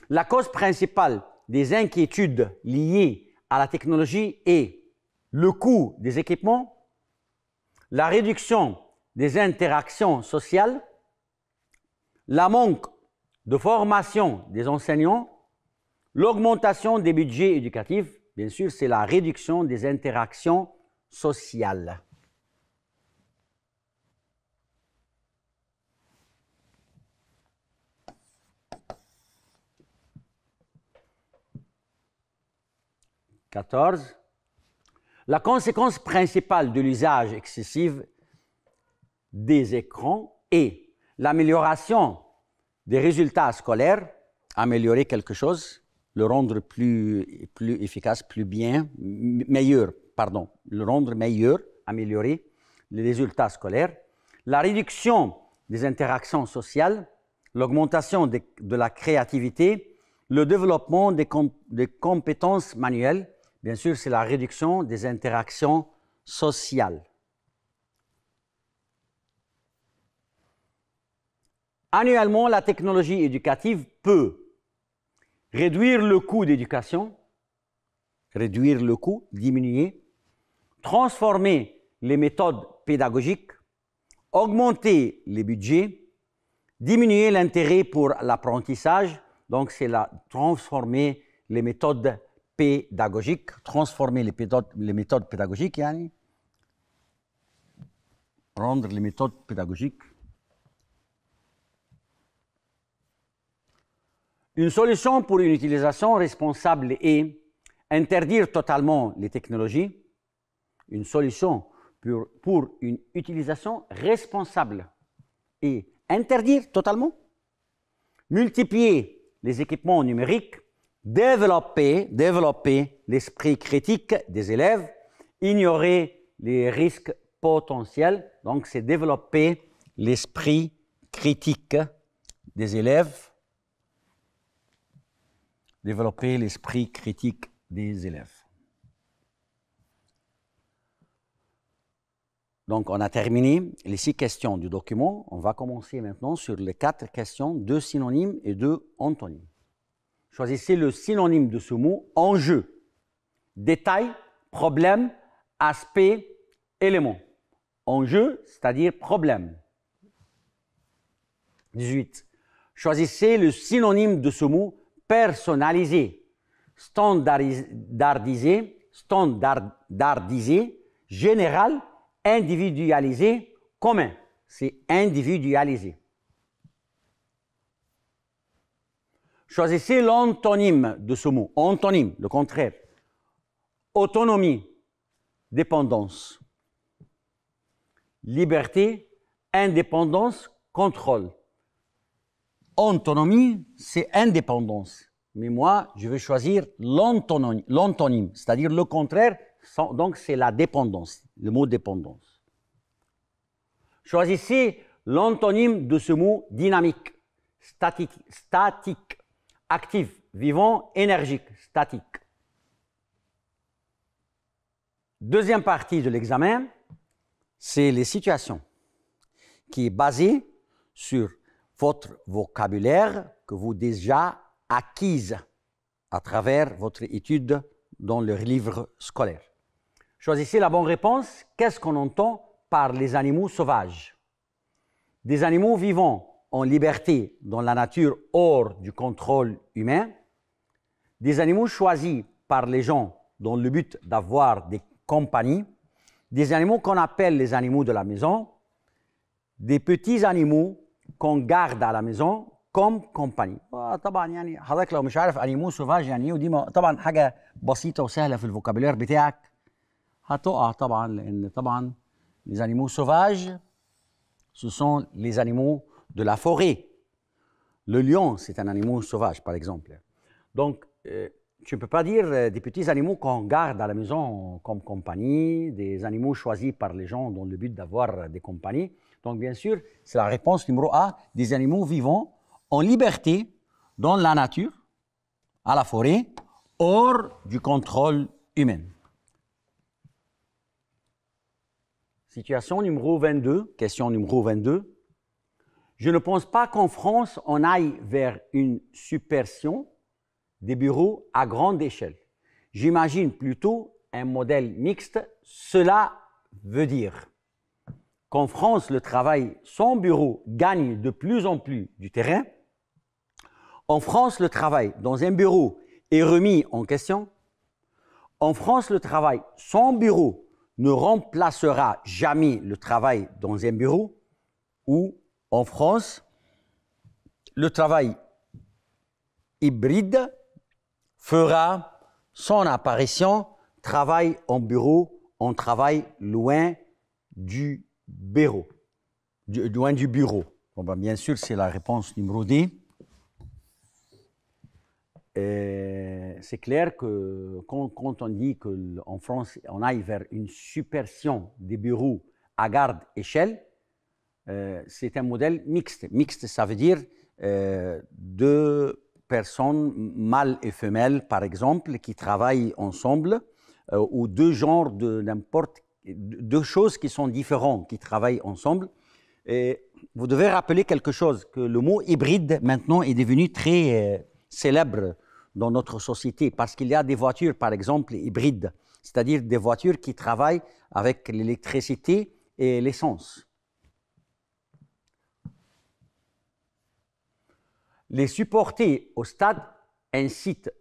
La cause principale des inquiétudes liées à la technologie est le coût des équipements, la réduction des interactions sociales, la manque de formation des enseignants, l'augmentation des budgets éducatifs, bien sûr, c'est la réduction des interactions sociales. La conséquence principale de l'usage excessif des écrans est l'amélioration des résultats scolaires, améliorer quelque chose, le rendre plus efficace, plus bien, meilleur, pardon, le rendre meilleur, améliorer les résultats scolaires, la réduction des interactions sociales, l'augmentation de la créativité, le développement des compétences manuelles. Bien sûr, c'est la réduction des interactions sociales. Annuellement, la technologie éducative peut réduire le coût d'éducation, réduire le coût, diminuer, transformer les méthodes pédagogiques, augmenter les budgets, diminuer l'intérêt pour l'apprentissage, donc c'est transformer les méthodes pédagogiques, transformer les méthodes pédagogiques, yani, rendre les méthodes pédagogiques. Une solution pour une utilisation responsable est interdire totalement les technologies. Une solution pour une utilisation responsable est interdire totalement, multiplier les équipements numériques, développer l'esprit critique des élèves, ignorer les risques potentiels. Donc, c'est développer l'esprit critique des élèves. Développer l'esprit critique des élèves. Donc, on a terminé les 6 questions du document. On va commencer maintenant sur les 4 questions, 2 synonymes et 2 antonymes. Choisissez le synonyme de ce mot, enjeu, détail, problème, aspect, élément. Enjeu, c'est-à-dire problème. 18. Choisissez le synonyme de ce mot, personnalisé, standardisé, général, individualisé, commun. C'est individualisé. Choisissez l'antonyme de ce mot. Antonyme, le contraire. Autonomie, dépendance. Liberté, indépendance, contrôle. Autonomie, c'est indépendance. Mais moi, je vais choisir l'antonyme, c'est-à-dire le contraire, donc c'est la dépendance, le mot dépendance. Choisissez l'antonyme de ce mot dynamique, statique, actif, vivant, énergique, statique. Deuxième partie de l'examen, c'est les situations, qui est basée sur votre vocabulaire que vous avez déjà acquise à travers votre étude dans le livre scolaire. Choisissez la bonne réponse. Qu'est-ce qu'on entend par les animaux sauvages? Des animaux vivant en liberté dans la nature hors du contrôle humain, des animaux choisis par les gens dans le but d'avoir des compagnies, des animaux qu'on appelle les animaux de la maison, des petits animaux qu'on garde à la maison comme compagnie. طبعا يعني حضرتك لو مش عارف انيمو سوفاج يعني ايه ودي طبعا حاجه بسيطه وسهله في الفوكابولير بتاعك هتقع طبعا لان طبعا les animaux sauvages ce sont les animaux de la forêt. Le lion c'est un animal sauvage par exemple. Donc tu ne peux pas dire des petits animaux qu'on garde à la maison comme compagnie, des animaux choisis par les gens dans le but d'avoir des compagnies. Donc, bien sûr, c'est la réponse numéro A, des animaux vivants en liberté dans la nature, à la forêt, hors du contrôle humain. Situation numéro 22, question numéro 22. Je ne pense pas qu'en France, on aille vers une subversion des bureaux à grande échelle. J'imagine plutôt un modèle mixte. Cela veut dire qu'en France, le travail sans bureau gagne de plus en plus du terrain. En France, le travail dans un bureau est remis en question. En France, le travail sans bureau ne remplacera jamais le travail dans un bureau. Ou en France, le travail hybride fera son apparition. Travail en bureau, on travaille loin du bureau. Loin du bureau. Bon, ben, bien sûr, c'est la réponse numéro D. C'est clair que quand on dit qu'en France, on aille vers une supervision des bureaux à grande échelle, c'est un modèle mixte. Mixte, ça veut dire deux personnes, mâles et femelles, par exemple, qui travaillent ensemble, ou deux genres de n'importe deux choses qui sont différentes, qui travaillent ensemble. Et vous devez rappeler quelque chose, que le mot hybride, maintenant, est devenu très célèbre dans notre société, parce qu'il y a des voitures, par exemple, hybrides, c'est-à-dire des voitures qui travaillent avec l'électricité et l'essence. Les supporters au stade incitent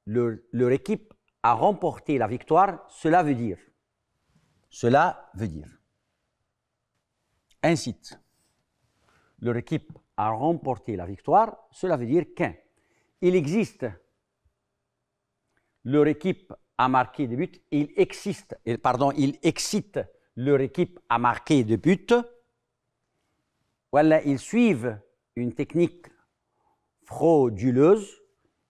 leur équipe à remporter la victoire. Cela veut dire incite leur équipe à remporter la victoire. Cela veut dire qu'il existe leur équipe à marquer des buts. Il excite leur équipe à marquer des buts. Voilà, ils suivent une technique frauduleuse,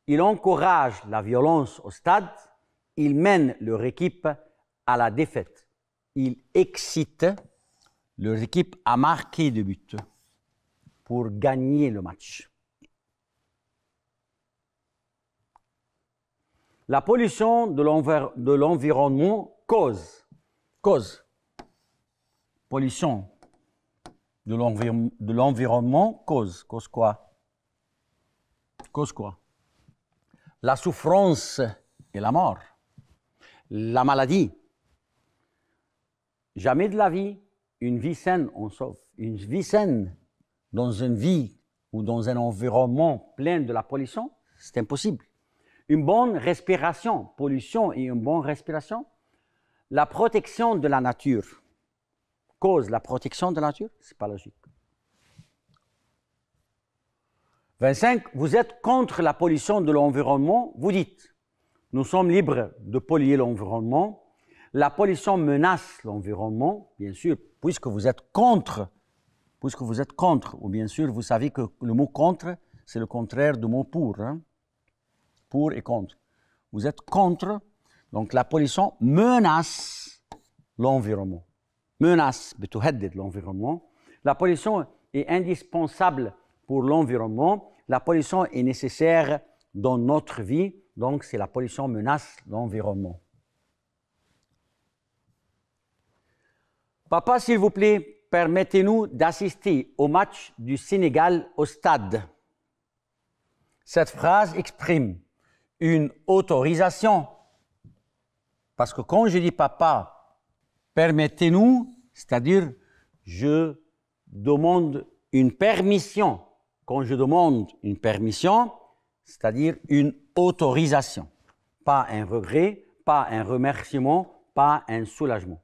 ils encouragent la violence au stade, ils mènent leur équipe à la défaite. Ils excitent leur équipe à marquer des buts pour gagner le match. La pollution de l'environnement cause. Pollution de l'environnement cause quoi? Cause quoi? La souffrance et la mort, la maladie. Jamais de la vie, une vie saine on sauve. Une vie saine dans une vie ou dans un environnement plein de la pollution, c'est impossible. Une bonne respiration, pollution et une bonne respiration. La protection de la nature cause la protection de la nature, c'est pas logique. 25, vous êtes contre la pollution de l'environnement, vous dites, nous sommes libres de polluer l'environnement, la pollution menace l'environnement, bien sûr, puisque vous êtes contre, ou bien sûr, vous savez que le mot contre, c'est le contraire du mot pour, hein? Pour et contre. Vous êtes contre, donc la pollution menace l'environnement, بتهدد l'environnement. La pollution est indispensable pour l'environnement. La pollution est nécessaire dans notre vie, donc c'est la pollution menace l'environnement. Papa, s'il vous plaît, permettez-nous d'assister au match du Sénégal au stade. Cette phrase exprime une autorisation. Parce que quand je dis papa, permettez-nous, c'est-à-dire je demande une permission. Quand je demande une permission, c'est-à-dire une autorisation. Pas un regret, pas un remerciement, pas un soulagement.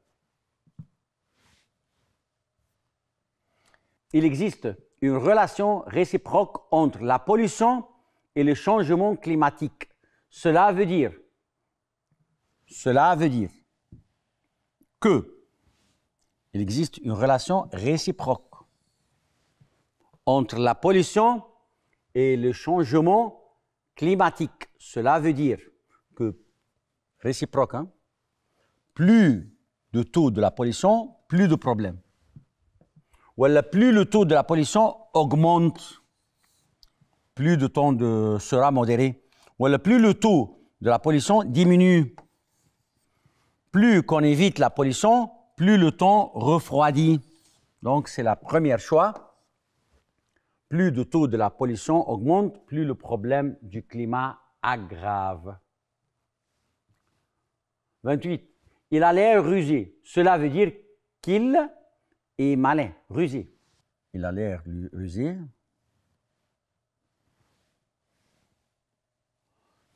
Il existe une relation réciproque entre la pollution et le changement climatique. Cela veut dire que il existe une relation réciproque entre la pollution et le changement climatique. Cela veut dire que, réciproque, hein, plus de taux de la pollution, plus de problèmes. Ou plus le taux de la pollution augmente, plus de temps sera modéré. Ou plus le taux de la pollution diminue. Plus qu'on évite la pollution, plus le temps refroidit. Donc c'est le premier choix. Plus le taux de la pollution augmente, plus le problème du climat aggrave. 28. Il a l'air rusé. Cela veut dire qu'il est malin, rusé. Il a l'air rusé.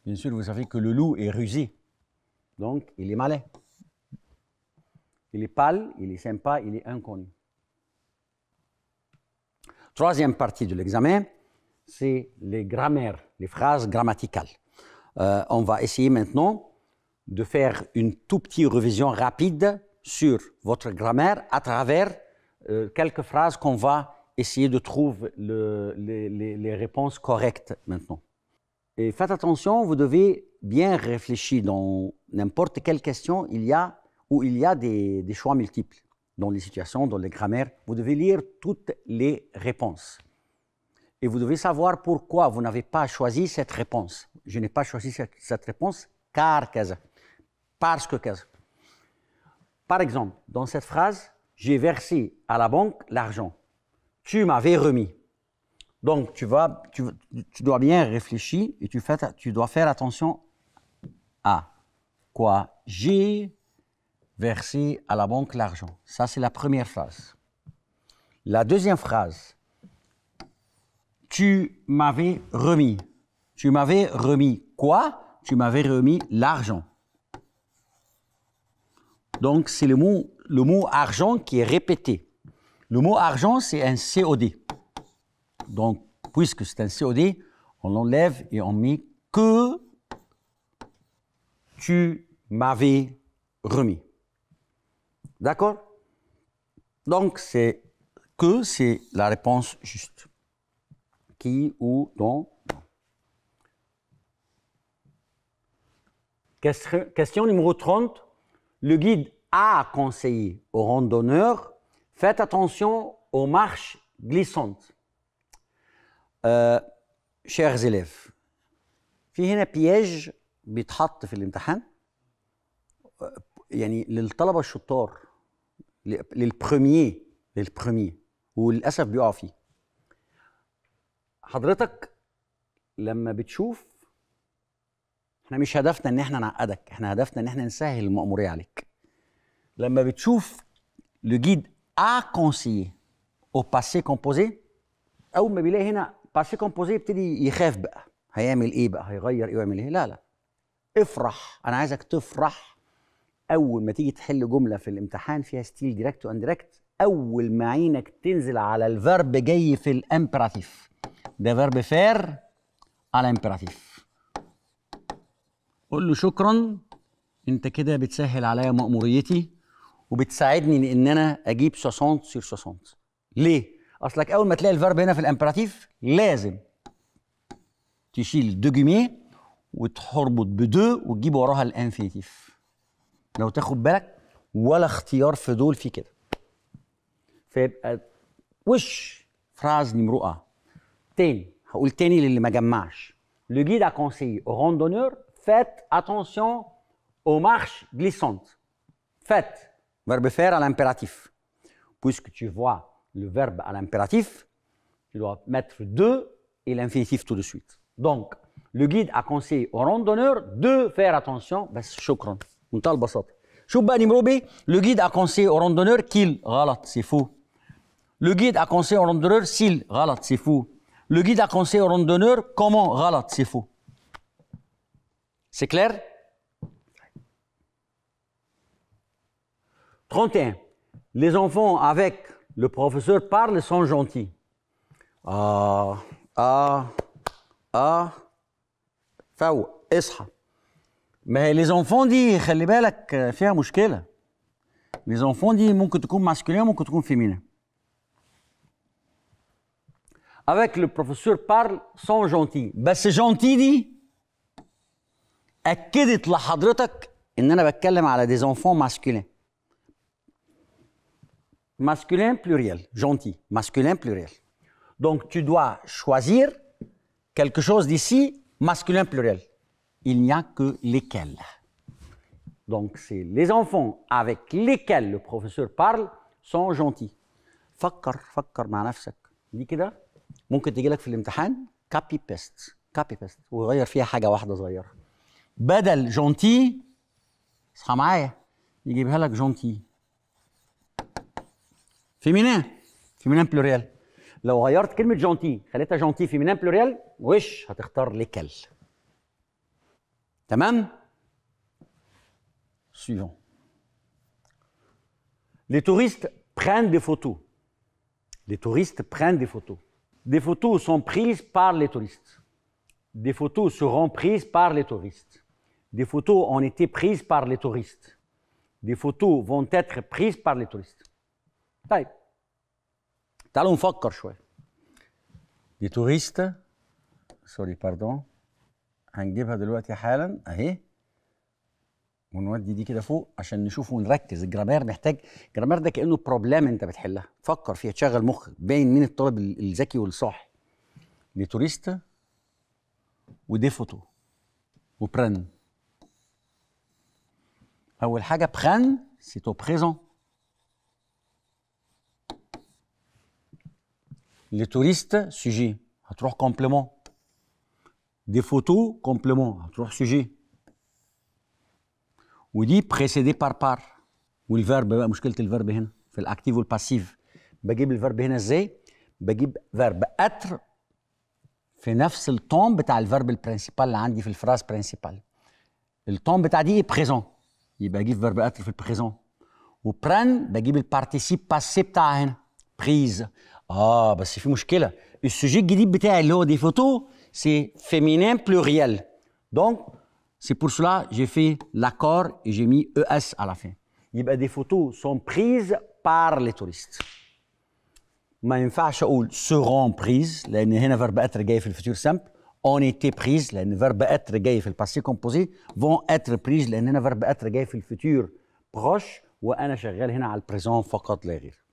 Bien sûr, vous savez que le loup est rusé. Donc, il est malin. Il est pâle, il est sympa, il est inconnu. Troisième partie de l'examen, c'est les grammaires, les phrases grammaticales. On va essayer maintenant de faire une toute petite révision rapide sur votre grammaire à travers quelques phrases qu'on va essayer de trouver les réponses correctes maintenant. Et faites attention, vous devez bien réfléchir dans n'importe quelle question où il y a des choix multiples. Dans les situations, dans les grammaires, vous devez lire toutes les réponses. Et vous devez savoir pourquoi vous n'avez pas choisi cette réponse. Je n'ai pas choisi cette réponse car qu'est-ce. Parce que qu'est-ce. Par exemple, dans cette phrase, j'ai versé à la banque l'argent. Tu m'avais remis. Donc, tu dois bien réfléchir et tu dois faire attention à quoi j'ai versé à la banque l'argent. Ça, c'est la première phrase. La deuxième phrase, tu m'avais remis. Tu m'avais remis quoi? Tu m'avais remis l'argent. Donc, c'est le mot argent qui est répété. Le mot argent, c'est un COD. Donc, puisque c'est un COD, on l'enlève et on met que tu m'avais remis. D'accord? Donc, c'est la réponse juste. Qui, où, dont. Question numéro 30. Le guide a conseillé aux randonneurs, faites attention aux marches glissantes. Chers élèves, في هنا بياج بيتحط في الامتحان يعني للطلبة الشطار للبريمير وللأسف بيقع فيه. حضرتك لما بتشوف، احنا مش هدفنا ان احنا نعقدك، احنا هدفنا ان احنا نسهل المأمورية عليك. لما بتشوف le guide a conseillé au passé composé، اول ما بيلاقي هنا passé composé يبتدي يخاف بقى، هيعمل ايه بقى، هيغير ايه ويعمل ايه؟ لا لا، افرح، انا عايزك تفرح اول ما تيجي تحل جمله في الامتحان فيها ستيل ديركت وانديركت، اول ما عينك تنزل على الفيرب جاي في الامبراتيف. ده فيرب فير على امبراتيف. قول له شكرا، انت كده بتسهل عليا مأموريتي وبتساعدني ان انا اجيب 60 sur 60. ليه؟ اصلك اول ما تلاقي الفيرب هنا في الامبراتيف لازم تشيل دو جيمي وتربط بدو وتجيب وراها الانفينيتيف. لو تاخد بالك ولا اختيار في دول في كده. فيبقى وش فراز نمرو ا. تاني هقول تاني للي ما جمعش. Le guide a conseillé aux randonneurs faites attention aux marches glissantes. Faites, verbe faire à l'impératif. Puisque tu vois le verbe à l'impératif, tu dois mettre de et l'infinitif tout de suite. Donc, le guide a conseillé aux randonneurs de faire attention. بس شكرا. منتهى البساطة. شوف بقى نمرو بي. Le guide a conseillé aux randonneurs qu'il غلط c'est faux. Le guide a conseillé aux randonneurs s'il غلط c'est faux. Le guide a conseillé aux randonneurs comment غلط c'est faux. C'est clair? 31. Les enfants avec le professeur parlent sont gentils. فوق اصحى. ما هي les enfants دي خلي بالك فيها مشكلة. Les enfants دي ممكن تكون ماسكولين ممكن تكون فيمينين. Avec le professeur parle sont gentils. بس جونتي دي أكدت لحضرتك إن أنا بتكلم على des enfants masculins. Masculin pluriel, gentil, masculin pluriel. Donc tu dois choisir quelque chose d'ici, masculin pluriel. Il n'y a que lesquels. Donc c'est les enfants avec lesquels le professeur parle sont gentils. فكر مع نفسك. دي كده ممكن تيجي لك في الامتحان copy paste. كابي بيست وغير فيها حاجه واحده صغيره. بدل جونتي اصحى معايا يجيبها لك جونتي فيمينين بلوريال. لو غيرت كلمه جونتي خليتها جونتي فيمينين بلوريال وش هتختار ليكل. تمام. suivant. Les touristes prennent des photos. Les touristes prennent des photos. Des photos sont prises par les touristes. Des photos seront prises par les touristes. Des photos ont été prises par les touristes. Des photos vont être prises par les touristes. طيب تعالوا نفكر شوية. Les touristes سوري باردون هنجيبها دلوقتي حالا اهي ونودي دي كده فوق عشان نشوف ونركز. الجرامير محتاج، الجرامير ده كأنه بروبلام انت بتحلها، فكر فيها تشغل مخك، باين مين الطالب الذكي والصاحي. لي توريست ودي فوتو وبرن. أول حاجة برن سي تو بريزون. لي توريست سوجي هتروح كومبليمون. دي فوتو كومبليمون هتروح سوجي. ودي بريسيدي بار. والفيرب بقى مشكله الفيرب هنا في الاكتيف والباسيف. بجيب الفيرب هنا ازاي؟ بجيب فيرب اتر في نفس التون بتاع الفيرب البرنسيبال اللي عندي في الفراز برنسيبال. التون بتاع دي بريزون يبقى اجيب فيرب اتر في البريزون. وبران بجيب البارتيسيب باسي بتاعها هنا بريز. بس في مشكله، السوجي الجديد بتاعي اللي هو دي فوتو سي فيمينين بلوريال. دونك c'est pour cela j'ai fait l'accord et j'ai mis ES à la fin. يبقى des photos sont prises par les touristes. ما ينفعش اقول seront prises لان هنا فيرب اتر جاي في الفيتور سامبل. ont été prises لان فيرب اتر جاي في الباسي كومبوزي. vont être prises لان هنا فيرب اتر جاي في الفيتور بروش وانا شغال هنا على البريزون فقط لا غير.